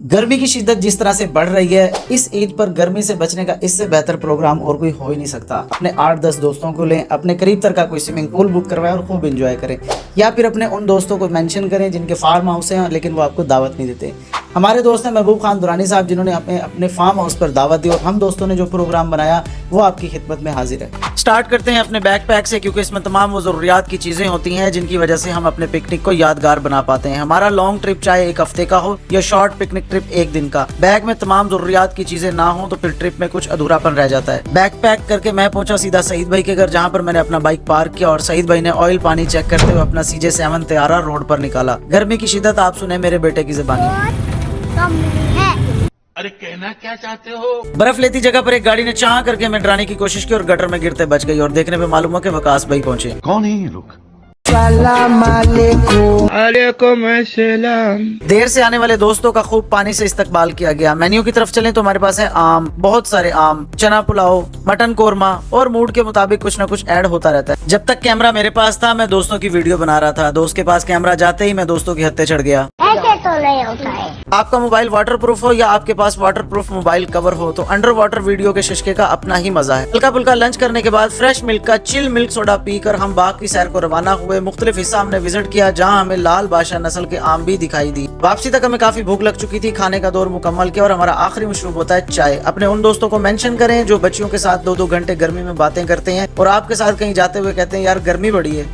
गर्मी की शिद्दत जिस तरह से बढ़ रही है, इस ईद पर गर्मी से बचने का इससे बेहतर प्रोग्राम और कोई हो ही नहीं सकता। अपने 8-10 दोस्तों को लें, अपने करीब तक का कोई स्विमिंग पूल बुक करवाएं और खूब एंजॉय करें। या फिर अपने उन दोस्तों को मेंशन करें जिनके फार्म हाउस हैं लेकिन वो आपको दावत नहीं देते। हमारे दोस्त हैं महबूब खान दुरानी साहब, जिन्होंने अपने फार्म हाउस पर दावत दी और हम दोस्तों ने जो प्रोग्राम बनाया वो आपकी खिदमत में हाजिर है। स्टार्ट करते हैं अपने बैकपैक से, क्योंकि इसमें तमाम वो ज़रूरियात की चीज़ें होती हैं जिनकी वजह से हम अपने पिकनिक को यादगार बना पाते हैं। हमारा लॉन्ग ट्रिप चाहे एक हफ्ते का हो या शॉर्ट पिकनिक ट्रिप एक दिन का, बैग में तमाम ज़रूरियात की चीज़ें ना हो तो फिर ट्रिप में कुछ अधूरापन रह जाता है। बैग पैक करके मैं पहुंचा सीधा सईद भाई के घर, जहाँ पर मैंने अपना बाइक पार्क किया और सईद भाई ने ऑयल पानी चेक करते हुए अपना CJ7 तैयारा रोड पर निकाला। गर्मी की शिद्दत आप सुने मेरे बेटे की ज़बानी। अरे कहना क्या चाहते हो? बर्फ लेती जगह पर एक गाड़ी ने चाह करके हमें डराने की कोशिश की और गटर में गिरते बच गई और देखने में मालूम हुआ कि वकास भाई पहुंचे। कौन है ये लोग? देर से आने वाले दोस्तों का खूब पानी से इस्तकबाल किया गया। मेन्यू की तरफ चलें तो हमारे पास है आम, बहुत सारे आम, चना पुलाव, मटन कोरमा और मूड के मुताबिक कुछ ना कुछ ऐड होता रहता है। जब तक कैमरा मेरे पास था मैं दोस्तों की वीडियो बना रहा था। दोस्त के पास कैमरा जाते ही मैं दोस्तों की हत्ते चढ़ गया। ऐसे तो नहीं होता है। आपका मोबाइल वाटरप्रूफ हो या आपके पास वाटरप्रूफ मोबाइल कवर हो तो अंडर वाटर वीडियो के शिशके का अपना ही मजा है। हल्का फुल्का लंच करने के बाद फ्रेश मिल्क का चिल मिल्क सोडा पीकर हम बाग की सैर को रवाना हुए। मुख्तलिफ हिस्सा हमने विजिट किया जहां हमें लाल बादशाह नस्ल के आम भी दिखाई दी। वापसी तक हमें काफी भूख लग चुकी थी। खाने का दौर मुकम्मल किया और हमारा आखिरी मशरूब होता है चाय। अपने उन दोस्तों को मेंशन करें जो बच्चियों के साथ 2-2 घंटे गर्मी में बातें करते हैं और आपके साथ कहीं जाते हुए कहते हैं यार गर्मी बड़ी है।